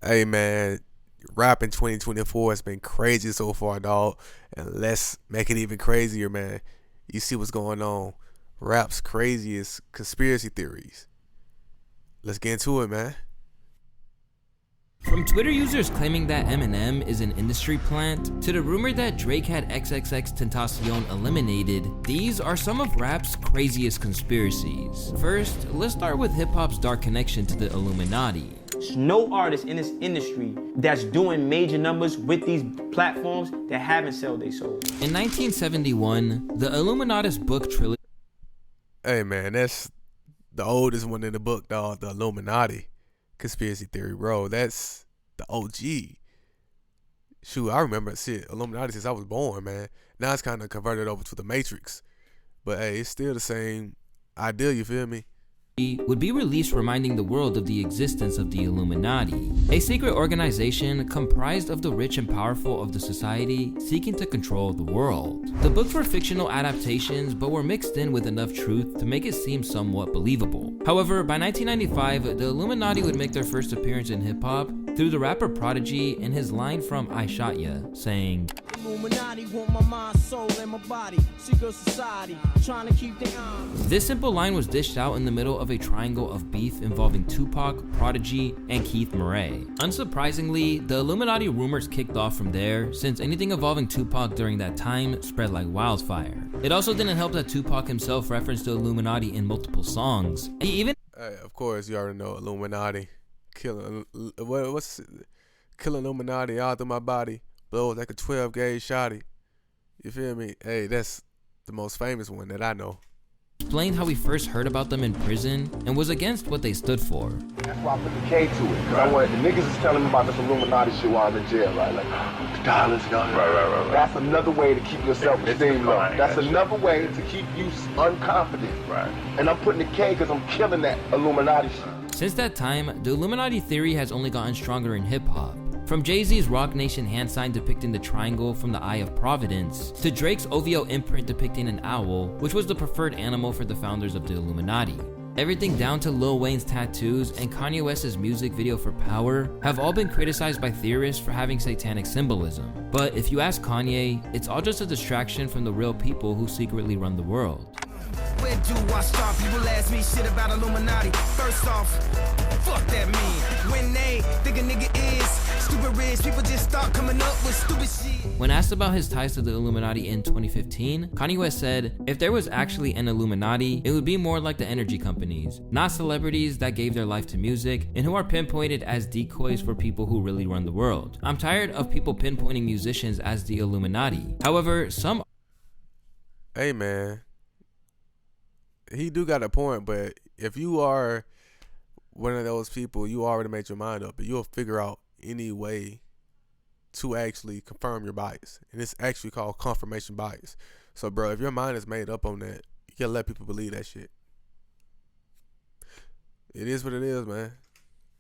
Hey man, rap in 2024 has been crazy so far, dog. And let's make it even crazier, man. You see what's going on. Rap's craziest conspiracy theories. Let's get into it, man. From Twitter users claiming that Eminem is an industry plant, to the rumor that Drake had XXXTentacion eliminated, these are some of rap's craziest conspiracies. First, let's start with hip-hop's dark connection to the Illuminati. There's no artist in this industry that's doing major numbers with these platforms that haven't sold their soul. In 1971, the Illuminati's book trilogy. Hey man, that's the oldest one in the book, dog. The Illuminati conspiracy theory, bro. That's the OG. Shoot, I remember shit Illuminati since I was born, man. Now it's kind of converted over to the Matrix, but hey, it's still the same idea. You feel me? Would be released reminding the world of the existence of the Illuminati, a secret organization comprised of the rich and powerful of the society seeking to control the world. The books were fictional adaptations but were mixed in with enough truth to make it seem somewhat believable. However, by 1995, the Illuminati would make their first appearance in hip-hop through the rapper Prodigy and his line from I Shot Ya, saying, Illuminati want my mind, soul, and my body. Secret society, trying to keep their arms. This simple line was dished out in the middle of a triangle of beef involving Tupac, Prodigy, and Keith Murray. Unsurprisingly, the Illuminati rumors kicked off from there, since anything involving Tupac during that time spread like wildfire. It also didn't help that Tupac himself referenced the Illuminati in multiple songs. He even Hey, of course, you already know Illuminati. What's kill Illuminati out through my body. Blow like a 12 gauge shotty. You feel me? Hey, that's the most famous one that I know. explained how he first heard about them in prison and was against what they stood for. That's why I put the K to it. Cause I wanted the niggas is telling me about this Illuminati shit while I'm in jail, right? Like the dollars, right. That's another way to keep yourself esteem low. That's another way to keep you unconfident. Right. And I'm putting the K because I'm killing that Illuminati shit. Since that time, the Illuminati theory has only gotten stronger in hip-hop. From Jay-Z's Rock Nation hand sign depicting the triangle from the Eye of Providence, to Drake's OVO imprint depicting an owl, which was the preferred animal for the founders of the Illuminati. Everything down to Lil Wayne's tattoos and Kanye West's music video for Power have all been criticized by theorists for having satanic symbolism. But if you ask Kanye, it's all just a distraction from the real people who secretly run the world. Where do I start? People ask me shit about Illuminati. First off, fuck that mean. When they think a nigga is stupid rich, people just start coming up with stupid shit. When asked about his ties to the Illuminati in 2015, Kanye West said, if there was actually an Illuminati, it would be more like the energy companies, not celebrities that gave their life to music and who are pinpointed as decoys for people who really run the world. I'm tired of people pinpointing musicians as the Illuminati. However, some... Hey man, he do got a point, but if you are one of those people, you already made your mind up, but you'll figure out any way to actually confirm your bias, and it's actually called confirmation bias. So bro, if your mind is made up on that, you gotta let people believe that shit. It is what it is, man.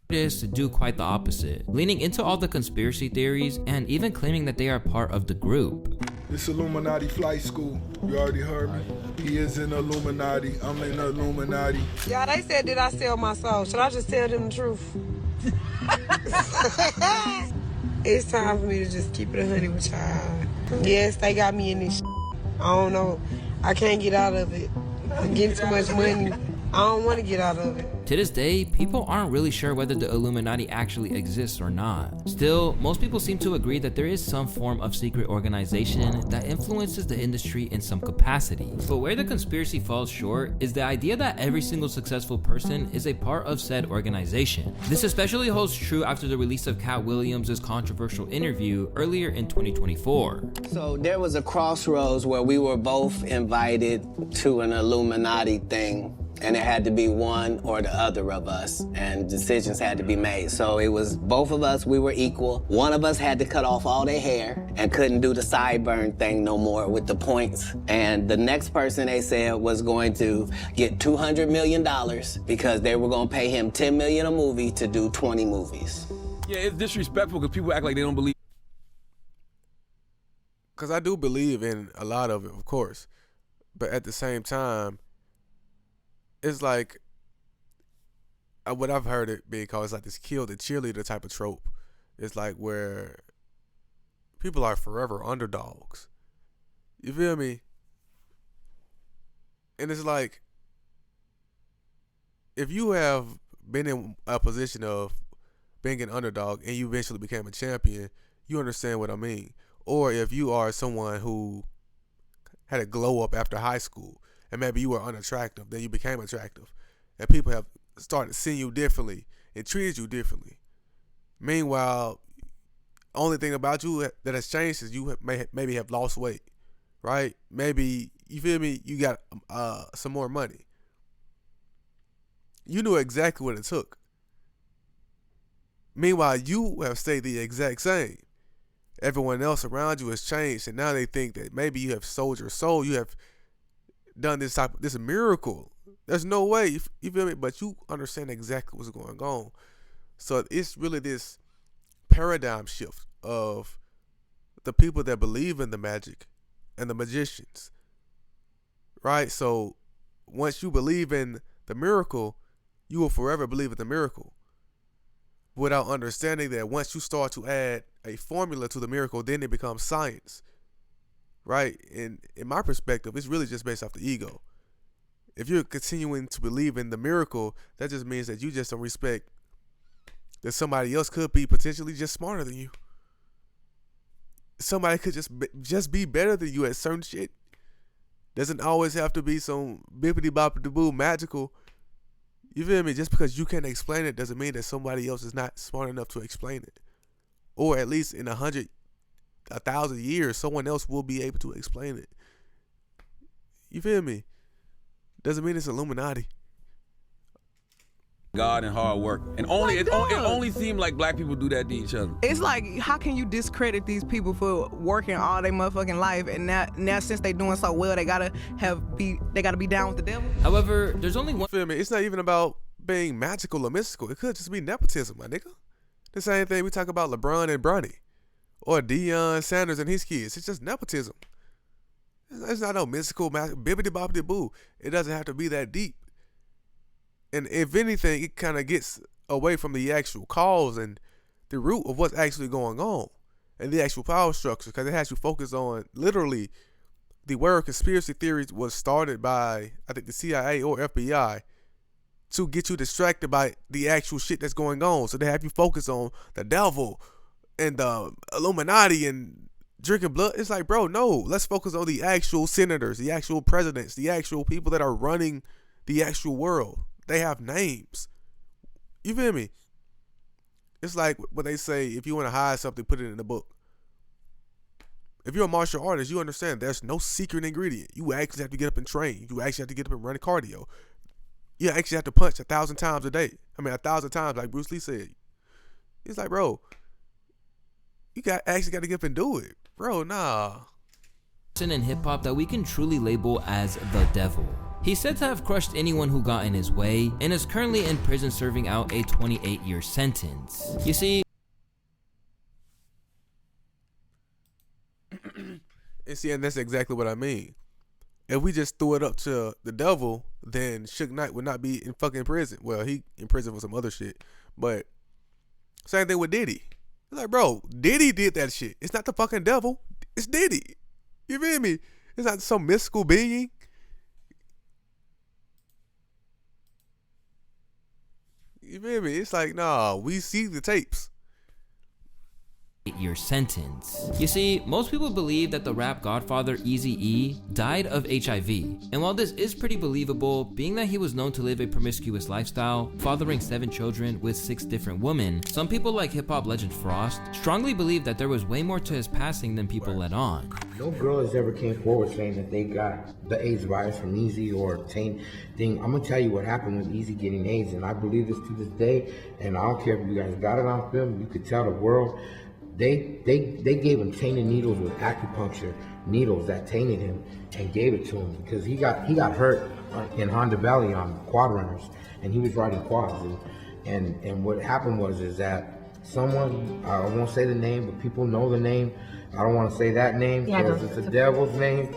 Is to do quite the opposite, leaning into all the conspiracy theories and even claiming that they are part of the group. This Illuminati flight school, you already heard me. He is in Illuminati, I'm in the Illuminati. Yeah, they said, did I sell my soul? Should I just tell them the truth? It's time for me to just keep it 100 with y'all. Yes, they got me in this shit. I don't know. I can't get out of it. I'm getting too much money. I don't want to get out of it. To this day, people aren't really sure whether the Illuminati actually exists or not. Still, most people seem to agree that there is some form of secret organization that influences the industry in some capacity. But where the conspiracy falls short is the idea that every single successful person is a part of said organization. This especially holds true after the release of Cat Williams' controversial interview earlier in 2024. So there was a crossroads where we were both invited to an Illuminati thing, and it had to be one or the other of us, and decisions had to be made. So it was both of us, we were equal. One of us had to cut off all their hair and couldn't do the sideburn thing no more with the points. And the next person, they said, was going to get $200 million because they were gonna pay him $10 million a movie to do 20 movies. Yeah, it's disrespectful because people act like they don't believe. Because I do believe in a lot of it, of course. But at the same time, it's like what I've heard it being called is like this kill the cheerleader type of trope. It's like where people are forever underdogs. You feel me? And it's like, if you have been in a position of being an underdog and you eventually became a champion, you understand what I mean. Or if you are someone who had a glow up after high school and maybe you were unattractive, then you became attractive, and people have started seeing you differently and treated you differently. Meanwhile, only thing about you that has changed is you maybe have lost weight, right? Maybe, you feel me, you got some more money. You knew exactly what it took. Meanwhile, you have stayed the exact same. Everyone else around you has changed, and now they think that maybe you have sold your soul. You have done this miracle. There's no way, you feel me? But you understand exactly what's going on. So it's really this paradigm shift of the people that believe in the magic and the magicians, right? So once you believe in the miracle, you will forever believe in the miracle, without understanding that once you start to add a formula to the miracle, then it becomes science, right? And in my perspective, it's really just based off the ego. If you're continuing to believe in the miracle, that just means that you just don't respect that somebody else could be potentially just smarter than you. Somebody could just be better than you at certain shit. Doesn't always have to be some bippity boppity boo magical. You feel me? Just because you can't explain it doesn't mean that somebody else is not smart enough to explain it. Or at least in 100, 1,000 years, someone else will be able to explain it. You feel me? Doesn't mean it's Illuminati. God and hard work. And only Like, it dog. only seemed like black people do that to each other. It's like, how can you discredit these people for working all their motherfucking life, and now since they doing so well, they gotta be down with the devil? However, there's only one. You feel me? It's not even about being magical or mystical. It could just be nepotism, my nigga. The same thing we talk about LeBron and Bronny, or Deion Sanders and his kids. It's just nepotism. It's not no mystical, bibbity boppity boo. It doesn't have to be that deep. And if anything, it kind of gets away from the actual cause and the root of what's actually going on and the actual power structure, because it has you focus on literally the word conspiracy theories was started by, I think, the CIA or FBI to get you distracted by the actual shit that's going on. So they have you focus on the devil and the Illuminati and drinking blood. It's like, bro, no, let's focus on the actual senators, the actual presidents, the actual people that are running the actual world. They have names. You feel me? It's like what they say, if you want to hide something, put it in the book. If you're a martial artist, you understand there's no secret ingredient. You actually have to get up and train. You actually have to get up and run cardio. You actually have to punch 1,000 times a day. 1,000 times, like Bruce Lee said. It's like, bro, you actually got to get up and do it. Bro, nah. In hip-hop that we can truly label as the devil. He's said to have crushed anyone who got in his way, and is currently in prison serving out a 28-year sentence. You see, and that's exactly what I mean. If we just threw it up to the devil, then Suge Knight would not be in fucking prison. Well, he in prison for some other shit. But same thing with Diddy. It's like, bro, Diddy did that shit. It's not the fucking devil. It's Diddy. You feel me? It's not some mystical being. You feel me? It's like, nah, we see the tapes. Year sentence. You see, most people believe that the rap godfather Eazy-E died of HIV. And while this is pretty believable, being that he was known to live a promiscuous lifestyle, fathering 7 children with 6 different women, some people like hip-hop legend Frost strongly believe that there was way more to his passing than people let on. No girl has ever came forward saying that they got the AIDS virus from Eazy or taint thing. I'm gonna tell you what happened with Eazy getting AIDS, and I believe this to this day, and I don't care if you guys got it on film, you could tell the world. They gave him tainted needles with acupuncture needles that tainted him and gave it to him because he got hurt in Honda Valley on quad runners, and he was riding quads, and what happened was that someone, I won't say the name, but people know the name. I don't want to say that name because it's a devil's name,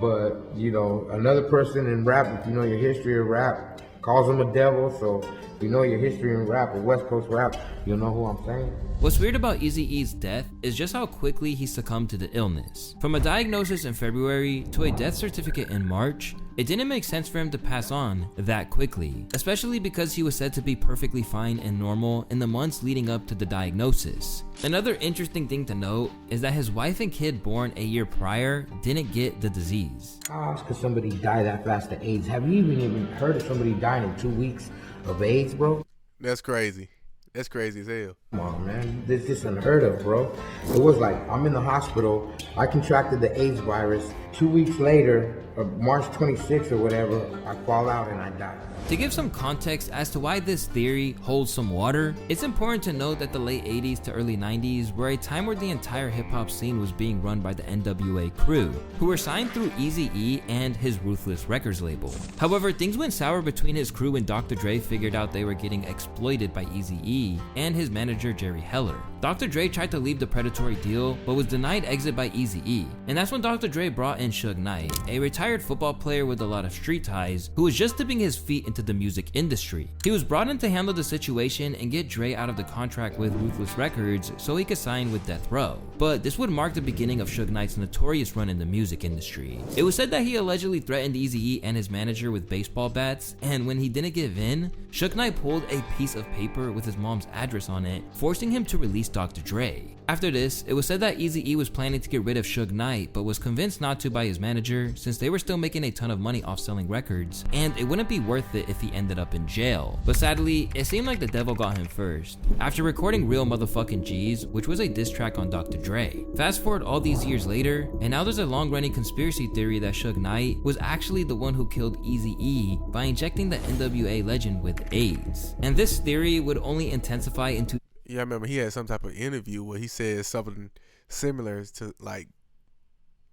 but you know, another person in rap, if you know your history of rap, calls him a devil. So if you know your history in rap or West Coast rap, you'll know who I'm saying. What's weird about Eazy-E's death is just how quickly he succumbed to the illness. From a diagnosis in February to a death certificate in March, it didn't make sense for him to pass on that quickly, especially because he was said to be perfectly fine and normal in the months leading up to the diagnosis. Another interesting thing to note is that his wife and kid born a year prior didn't get the disease. How else could somebody die that fast of AIDS? Have you even heard of somebody dying in 2 weeks of AIDS, bro? That's crazy. That's crazy as hell. Come on, man. This is unheard of, bro. It was like, I'm in the hospital. I contracted the AIDS virus. 2 weeks later, March 26th or whatever, I fall out and I die. To give some context as to why this theory holds some water, it's important to note that the late 80s to early 90s were a time where the entire hip-hop scene was being run by the NWA crew, who were signed through Eazy-E and his Ruthless Records label. However, things went sour between his crew when Dr. Dre figured out they were getting exploited by Eazy-E and his manager Jerry Heller. Dr. Dre tried to leave the predatory deal, but was denied exit by Eazy-E, and that's when Dr. Dre brought in Suge Knight, a retired football player with a lot of street ties, who was just dipping his feet into the music industry. He was brought in to handle the situation and get Dre out of the contract with Ruthless Records so he could sign with Death Row. But this would mark the beginning of Suge Knight's notorious run in the music industry. It was said that he allegedly threatened Eazy-E and his manager with baseball bats, and when he didn't give in, Suge Knight pulled a piece of paper with his mom's address on it, forcing him to release Dr. Dre. After this, it was said that Eazy-E was planning to get rid of Suge Knight, but was convinced not to by his manager since they were still making a ton of money off selling records, and it wouldn't be worth it if he ended up in jail. But sadly, it seemed like the devil got him first, after recording Real Motherfucking G's, which was a diss track on Dr. Dre. Fast forward all these years later, and now there's a long-running conspiracy theory that Suge Knight was actually the one who killed Eazy-E by injecting the NWA legend with AIDS. And this theory would only intensify into... Yeah, I remember he had some type of interview where he said something similar to, like,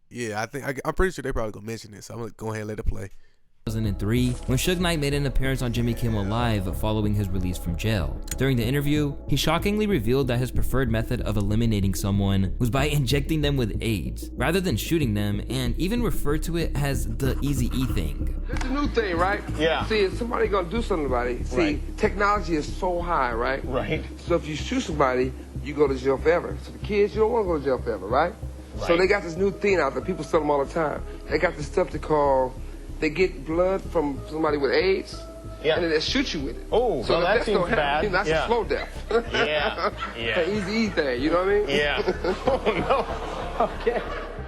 yeah, I'm pretty sure they probably gonna mention this, so I'm gonna go ahead and let it play. 2003, when Suge Knight made an appearance on Jimmy Kimmel Live following his release from jail. During the interview, he shockingly revealed that his preferred method of eliminating someone was by injecting them with AIDS, rather than shooting them, and even referred to it as the Eazy-E thing. It's a new thing, right? Yeah. See, if somebody gonna do something about it, see, technology is so high, right? Right. So if you shoot somebody, you go to jail forever. So the kids, you don't want to go to jail forever, right? So they got this new thing out there. People sell them all the time. They got this stuff they call... They get blood from somebody with AIDS, and then they shoot you with it. Oh, so that seems bad. That's a slow death. Yeah. The Eazy-E thing, you know what I mean? Yeah. Oh, no. Okay.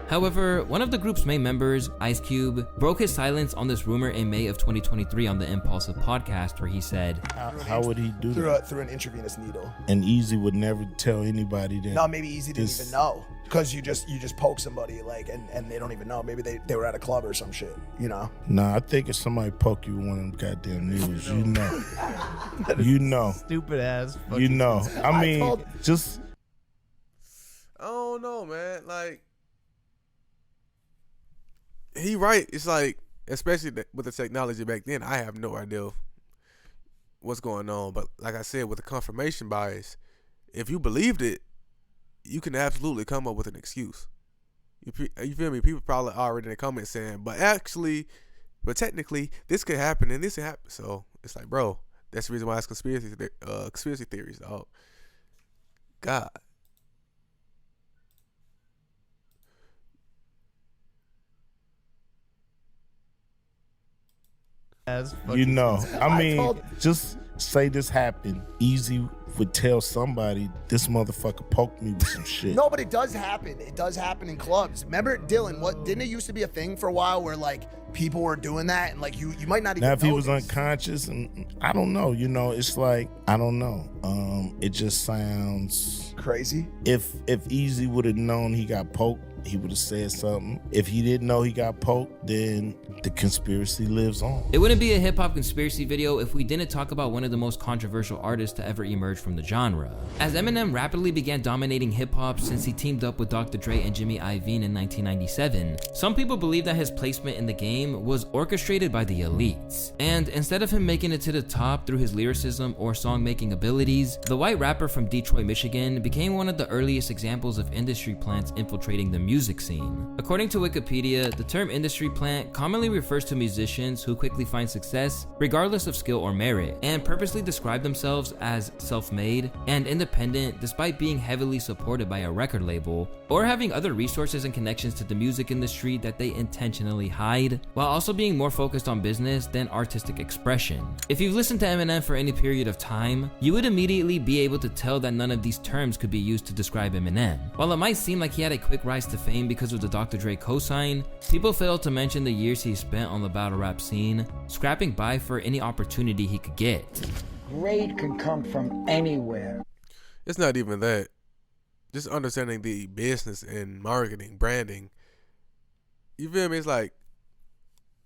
However, one of the group's main members, Ice Cube, broke his silence on this rumor in May of 2023 on the Impulsive podcast, where he said, How would he do that? Through an intravenous needle. And Eazy would never tell anybody that. No, maybe Eazy didn't even know. Because you just poke somebody, like, and they don't even know. Maybe they were at a club or some shit, you know? Nah, I think if somebody poke you with one of them goddamn needles, you know. You know. Stupid ass. You know. I mean, just... I don't know, man. Like, he right. It's like, especially with the technology back then, I have no idea what's going on. But like I said, with the confirmation bias, if you believed it, you can absolutely come up with an excuse. You feel me? People probably already in the comments saying, but technically, this could happen and this could happen. So it's like, bro, that's the reason why it's conspiracy theories, dog. God. You know, I mean, just say this happened. Eazy would tell somebody, this motherfucker poked me with some shit. No, but it does happen. It does happen in clubs. Remember, Dylan, didn't it used to be a thing for a while where, like, people were doing that and, like, you might not even know. Now, if he was unconscious, and I don't know, you know, it's like, I don't know. It just sounds... crazy? If Eazy would have known he got poked, he would have said something. If he didn't know he got poked, then the conspiracy lives on. It wouldn't be a hip-hop conspiracy video if we didn't talk about one of the most controversial artists to ever emerge from the genre. As Eminem rapidly began dominating hip-hop since he teamed up with Dr. Dre and Jimmy Iovine in 1997, some people believe that his placement in the game was orchestrated by the elites. And instead of him making it to the top through his lyricism or song-making abilities, the white rapper from Detroit, Michigan became one of the earliest examples of industry plants infiltrating the music scene. According to Wikipedia, the term industry plant commonly refers to musicians who quickly find success regardless of skill or merit, and purposely describe themselves as self-made and independent despite being heavily supported by a record label or having other resources and connections to the music industry that they intentionally hide, while also being more focused on business than artistic expression. If you've listened to Eminem for any period of time, you would immediately be able to tell that none of these terms could be used to describe Eminem. While it might seem like he had a quick rise to fame because of the Dr. Dre cosign, people fail to mention the years he spent on the battle rap scene, scrapping by for any opportunity he could get. Great can come from anywhere. It's not even that. Just understanding the business and marketing, branding. You feel me? It's like,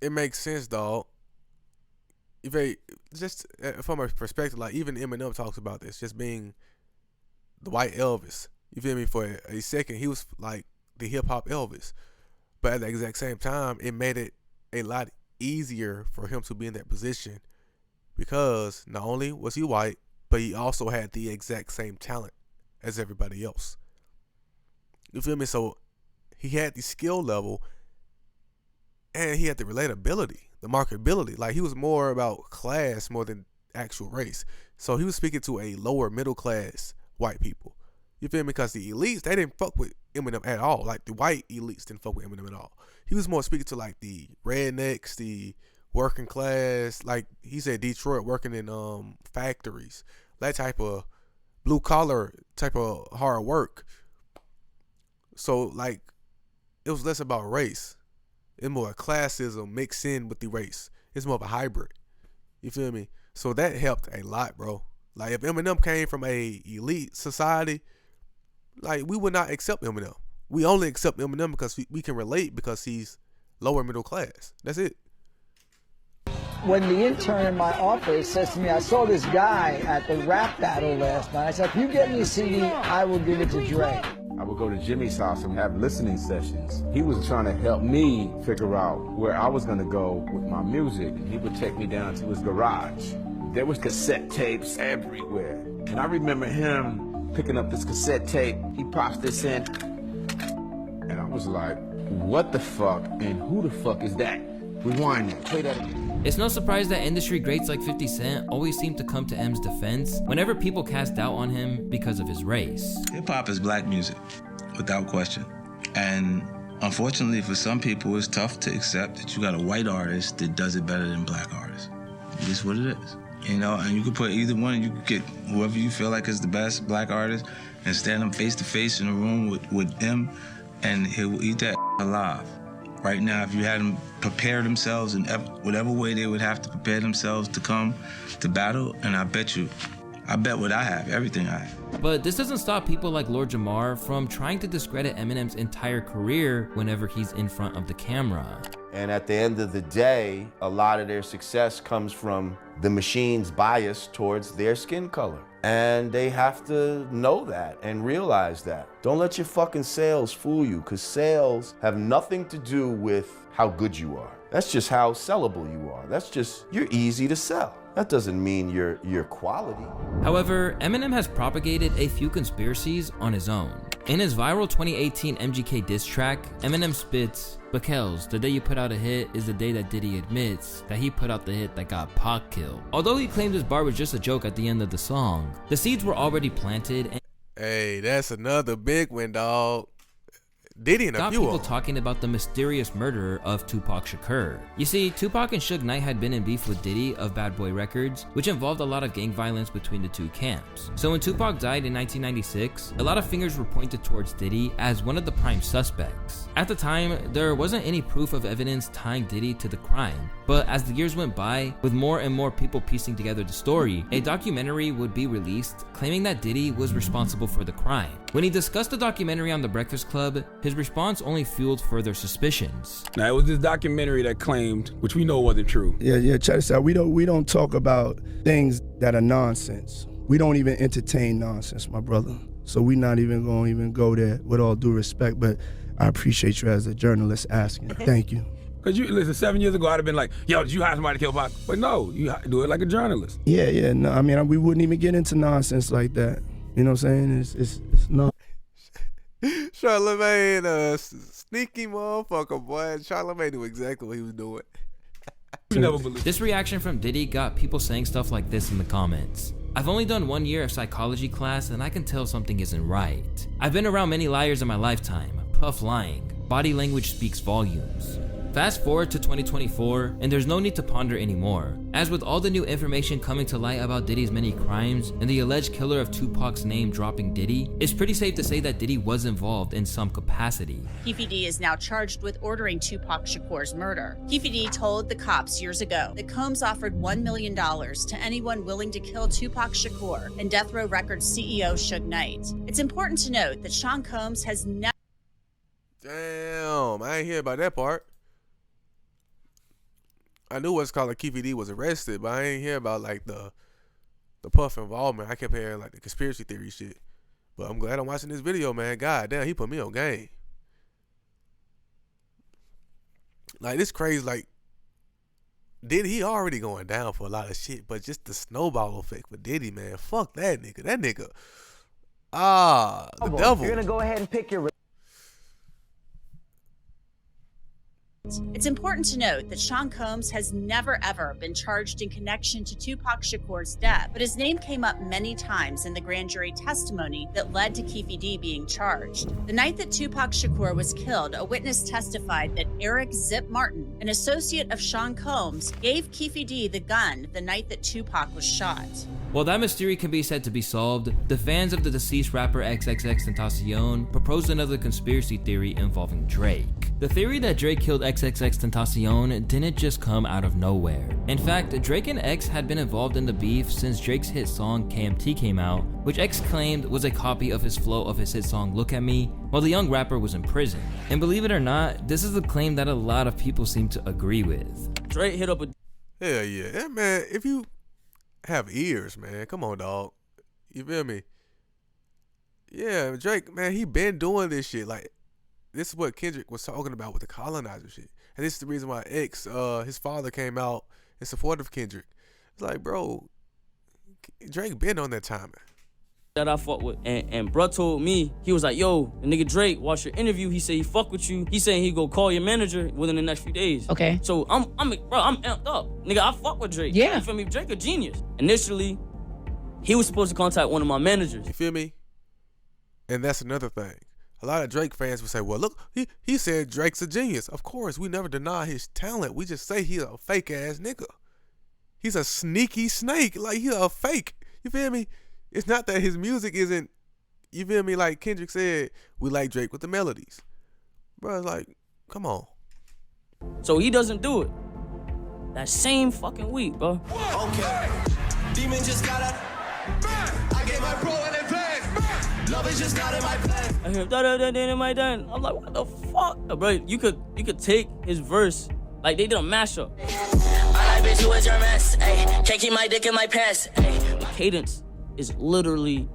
it makes sense, dog. Just from a perspective, like even Eminem talks about this, just being the white Elvis. You feel me? For a second, he was like the hip hop Elvis, but at the exact same time, it made it a lot easier for him to be in that position because not only was he white, but he also had the exact same talent as everybody else. You feel me? So he had the skill level, and he had the relatability, the marketability. Like, he was more about class more than actual race. So he was speaking to a lower middle class white people. You feel me? Because the elites, they didn't fuck with Eminem at all. Like, the white elites didn't fuck with Eminem at all. He was more speaking to like the rednecks, the working class. Like he said, Detroit, working in factories, that type of blue collar type of hard work. So like, it was less about race. It's more classism mixed in with the race. It's more of a hybrid. You feel me? So that helped a lot, bro. Like, if Eminem came from a elite society, like, we would not accept Eminem. We only accept Eminem because we can relate because he's lower middle class. That's it. When the intern in my office says to me, I saw this guy at the rap battle last night. I said, if you get me a CD, I will give it to Dre. I would go to Jimmy's house and have listening sessions. He was trying to help me figure out where I was gonna go with my music. And he would take me down to his garage. There was cassette tapes everywhere. And I remember him picking up this cassette tape. He pops this in. And I was like, what the fuck? And who the fuck is that? Rewind that, play that again. It's no surprise that industry greats like 50 Cent always seem to come to M's defense whenever people cast doubt on him because of his race. Hip-hop is black music, without question. And unfortunately for some people, it's tough to accept that you got a white artist that does it better than black artists. It is what it is. You know, and you could put either one, you could get whoever you feel like is the best black artist and stand them face to face in a room with them, and he will eat that alive. Right now, if you had them prepare themselves in whatever way they would have to prepare themselves to come to battle, and I bet what I have, everything I have. But this doesn't stop people like Lord Jamar from trying to discredit Eminem's entire career whenever he's in front of the camera. And at the end of the day, a lot of their success comes from the machine's bias towards their skin color. And they have to know that and realize that. Don't let your fucking sales fool you, because sales have nothing to do with how good you are. That's just how sellable you are. That's just, you're easy to sell. That doesn't mean you're quality. However, Eminem has propagated a few conspiracies on his own. In his viral 2018 MGK diss track, Eminem spits, "Bakels, the day you put out a hit is the day that Diddy admits that he put out the hit that got Pac killed." Although he claimed his bar was just a joke at the end of the song, the seeds were already planted and hey, that's another big one, dog. Diddy and a got few people of them. talking about the mysterious murder of Tupac Shakur. You see, Tupac and Suge Knight had been in beef with Diddy of Bad Boy Records, which involved a lot of gang violence between the two camps. So when Tupac died in 1996, a lot of fingers were pointed towards Diddy as one of the prime suspects. At the time, there wasn't any proof of evidence tying Diddy to the crime, but as the years went by, with more and more people piecing together the story, a documentary would be released claiming that Diddy was responsible for the crime. When he discussed the documentary on The Breakfast Club, his response only fueled further suspicions. Now, it was this documentary that claimed, which we know wasn't true. Yeah, check this out. We don't talk about things that are nonsense. We don't even entertain nonsense, my brother. So we're not even going to go there, with all due respect, but I appreciate you as a journalist asking. Thank you. Because you listen, 7 years ago, I'd have been like, yo, did you hire somebody to kill Pac? But no, you do it like a journalist. Yeah, no, I mean, we wouldn't even get into nonsense like that. You know what I'm saying? It's not. Charlamagne, sneaky motherfucker, boy. Charlamagne knew exactly what he was doing. This reaction from Diddy got people saying stuff like this in the comments. I've only done 1 year of psychology class and I can tell something isn't right. I've been around many liars in my lifetime. Puff lying. Body language speaks volumes. Fast forward to 2024, and there's no need to ponder anymore. As with all the new information coming to light about Diddy's many crimes and the alleged killer of Tupac's name dropping Diddy, it's pretty safe to say that Diddy was involved in some capacity. Keffe D is now charged with ordering Tupac Shakur's murder. Keffe D told the cops years ago that Combs offered $1 million to anyone willing to kill Tupac Shakur and Death Row Records CEO Suge Knight. It's important to note that Sean Combs has never... Damn, I ain't hear about that part. I knew what's called Keffe D was arrested, but I ain't hear about like the Puff involvement. I kept hearing like the conspiracy theory shit. But I'm glad I'm watching this video, man. God damn, he put me on game. Like, this crazy, like, Diddy, he already going down for a lot of shit, but just the snowball effect for Diddy, man. Fuck that nigga. That nigga. The devil. You're gonna go ahead and pick your... It's important to note that Sean Combs has never ever been charged in connection to Tupac Shakur's death, but his name came up many times in the grand jury testimony that led to Keffe D being charged. The night that Tupac Shakur was killed, a witness testified that Eric Zip Martin, an associate of Sean Combs, gave Keffe D the gun the night that Tupac was shot. While that mystery can be said to be solved, the fans of the deceased rapper XXXTentacion proposed another conspiracy theory involving Drake. The theory that Drake killed XXXTentacion didn't just come out of nowhere. In fact, Drake and X had been involved in the beef since Drake's hit song KMT came out, which X claimed was a copy of his flow of his hit song Look at Me, while the young rapper was in prison. And believe it or not, this is a claim that a lot of people seem to agree with. Drake hit up a... Hell yeah. Yeah, man, if you have ears, man, come on, dog. You feel me? Yeah, Drake, man, he been doing this shit. Like, this is what Kendrick was talking about with the colonizer shit. And this is the reason why X, his father came out in support of Kendrick. It's like, bro, Drake been on that timing. That I fuck with. And bruh told me, he was like, yo, the nigga Drake, watch your interview. He said he fuck with you. He saying he go call your manager within the next few days. Okay. So I'm amped up. Nigga, I fuck with Drake. Yeah. You feel me? Drake a genius. Initially, he was supposed to contact one of my managers. You feel me? And that's another thing. A lot of Drake fans would say, well, look, he said Drake's a genius. Of course, we never deny his talent. We just say he's a fake ass nigga. He's a sneaky snake. Like, he's a fake. You feel me? It's not that his music isn't, you feel me? Like Kendrick said, we like Drake with the melodies. Bro, it's like, come on. So he doesn't do it. That same fucking week, bro. Okay. Demon just got out. I gave my bro an advance. Love is just not in my plan. I hear da-da-da-da-da-da-da. I'm like, what the fuck? Bro, you could take his verse, like they did a mashup. I like bitch, you was your mess. Ayy, can't keep my dick in my pants. Ayy. The cadence is literally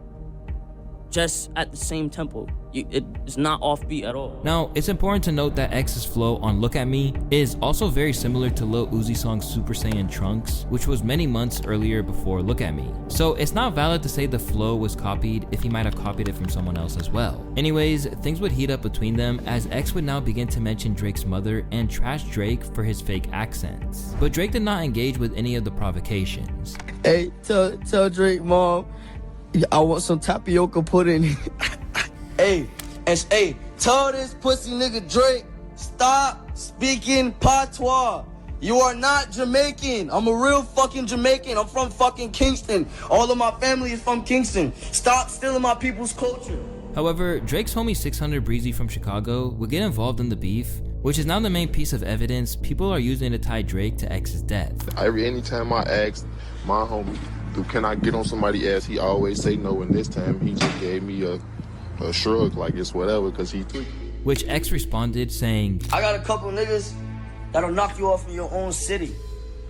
just at the same tempo. It's not offbeat at all. Now, it's important to note that X's flow on Look at Me is also very similar to Lil Uzi's song Super Saiyan Trunks, which was many months earlier before Look at Me. So it's not valid to say the flow was copied if he might have copied it from someone else as well. Anyways, things would heat up between them as X would now begin to mention Drake's mother and trash Drake for his fake accents. But Drake did not engage with any of the provocations. Hey, tell Drake, mom, I want some tapioca pudding. Hey, tell this pussy nigga Drake, stop speaking patois. You are not Jamaican. I'm a real fucking Jamaican. I'm from fucking Kingston. All of my family is from Kingston. Stop stealing my people's culture. However, Drake's homie 600 Breezy from Chicago would get involved in the beef, which is now the main piece of evidence people are using to tie Drake to X's death. Anytime I asked my homie, can I get on somebody's ass, he always say no, and this time he just gave me a shrug, like it's whatever, because he tweaked. Which X responded saying, I got a couple niggas that'll knock you off in your own city.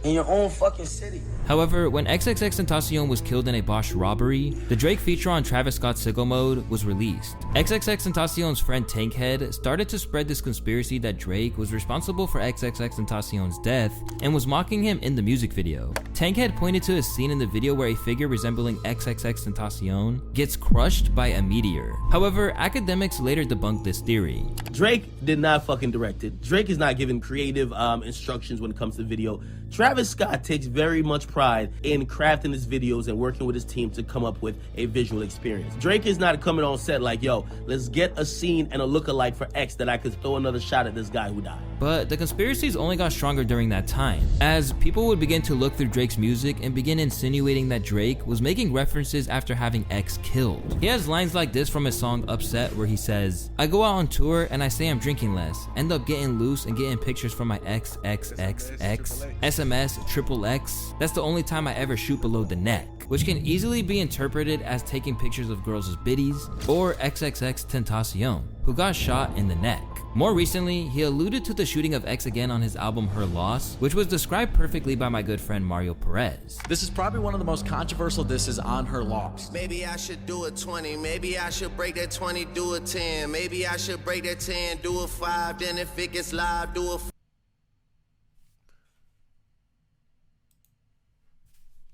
In your own fucking city. However, when XXXTentacion was killed in a botched robbery, the Drake feature on Travis Scott's Sicko Mode was released. XXXTentacion's friend Tankhead started to spread this conspiracy that Drake was responsible for XXXTentacion's death and was mocking him in the music video. Tankhead pointed to a scene in the video where a figure resembling XXXTentacion gets crushed by a meteor. However, academics later debunked this theory. Drake did not fucking direct it. Drake is not giving creative instructions when it comes to video. Travis Scott takes very much pride in crafting his videos and working with his team to come up with a visual experience. Drake is not coming on set like, yo, let's get a scene and a lookalike for X that I could throw another shot at this guy who died. But the conspiracies only got stronger during that time, as people would begin to look through Drake's music and begin insinuating that Drake was making references after having X killed. He has lines like this from his song Upset where he says, I go out on tour and I say I'm drinking less, end up getting loose and getting pictures from my XXXX, SMS, XXX. That's the only time I ever shoot below the neck, which can easily be interpreted as taking pictures of girls as biddies, or XXXTentacion, who got shot in the neck. More recently, he alluded to the shooting of X again on his album Her Loss, which was described perfectly by my good friend Mario Perez. This is probably one of the most controversial disses on Her Loss. Maybe I should do a 20, maybe I should break that 20, do a 10, maybe I should break that 10, do a 5, then if it gets live, do a 4.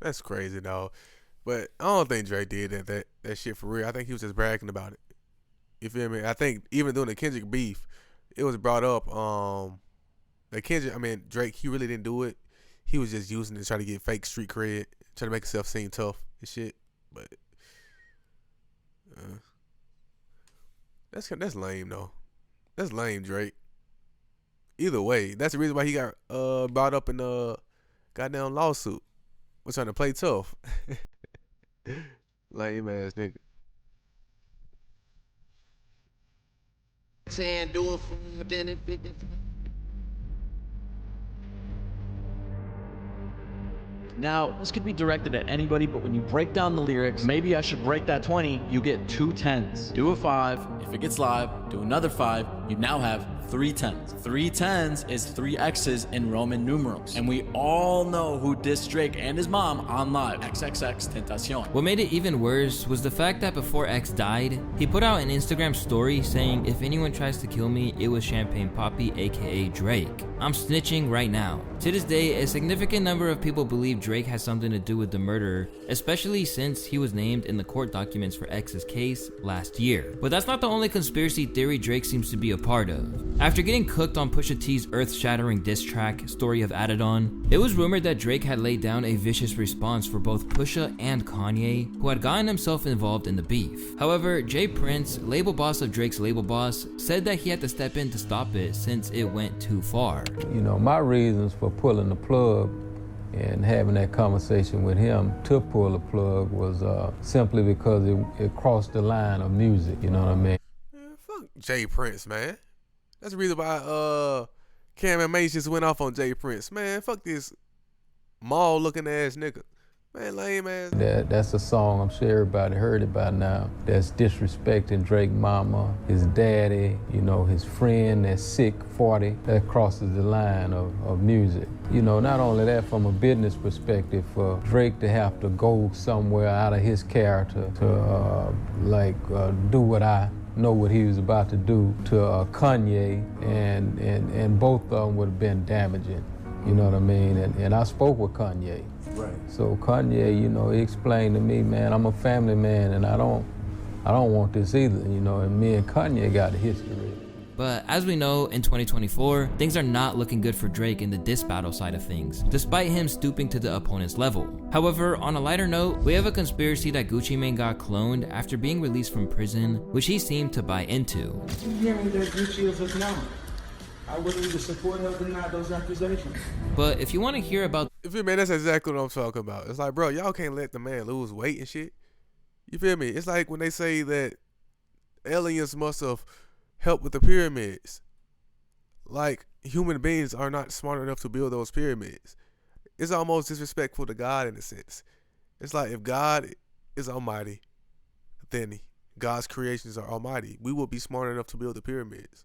That's crazy, though. But I don't think Drake did that shit for real. I think he was just bragging about it. You feel me? I think even during the Kendrick beef, it was brought up. Drake, he really didn't do it. He was just using it to try to get fake street cred, trying to make himself seem tough and shit. But that's lame, though. That's lame, Drake. Either way, that's the reason why he got brought up in the goddamn lawsuit. Was trying to play tough. Lame ass nigga. 10, do a 5, then if it gets. Now, this could be directed at anybody, but when you break down the lyrics, maybe I should break that 20, you get 2 10s. Do a 5, if it gets live, do another 5, you now have 3 10s. 3 10s is 3 X's in Roman numerals. And we all know who dissed Drake and his mom on live, XXXTentacion. What made it even worse was the fact that before X died, he put out an Instagram story saying, if anyone tries to kill me, it was Champagne Poppy, aka Drake. I'm snitching right now. To this day, a significant number of people believe Drake has something to do with the murder, especially since he was named in the court documents for X's case last year. But that's not the only conspiracy theory Drake seems to be a part of. After getting cooked on Pusha T's earth-shattering diss track, Story of Adidon, it was rumored that Drake had laid down a vicious response for both Pusha and Kanye, who had gotten himself involved in the beef. However, Jay Prince, label boss of Drake's label boss, said that he had to step in to stop it since it went too far. You know, my reasons for pulling the plug and having that conversation with him to pull the plug was simply because it crossed the line of music, you know what I mean? Man, fuck Jay Prince, man. That's the reason why Cam and Mace just went off on Jay Prince. Man, fuck this mall looking ass nigga. Man, lame ass. That's a song, I'm sure everybody heard it by now, that's disrespecting Drake mama, his daddy, you know, his friend, that sick 40. That crosses the line of music. You know, not only that, from a business perspective, for Drake to have to go somewhere out of his character to do what I know what he was about to do to Kanye, and both of them would have been damaging. You know what I mean? And I spoke with Kanye. Right. So Kanye, you know, he explained to me, man, I'm a family man and I don't want this either, you know, and me and Kanye got a history. But as we know, in 2024, things are not looking good for Drake in the diss battle side of things, despite him stooping to the opponent's level. However, on a lighter note, we have a conspiracy that Gucci Mane got cloned after being released from prison, which he seemed to buy into. You hear me that Gucci is a clown? I wouldn't even support or deny those accusations. But if you want to hear about... You feel me? That's exactly what I'm talking about. It's like, bro, y'all can't let the man lose weight and shit. You feel me? It's like when they say that aliens must have helped with the pyramids. Like, human beings are not smart enough to build those pyramids. It's almost disrespectful to God in a sense. It's like if God is almighty, then God's creations are almighty. We will be smart enough to build the pyramids.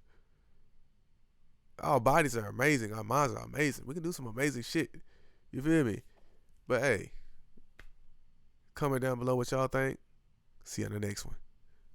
Our bodies are amazing. Our minds are amazing. We can do some amazing shit. You feel me? But hey, comment down below what y'all think. See you on the next one.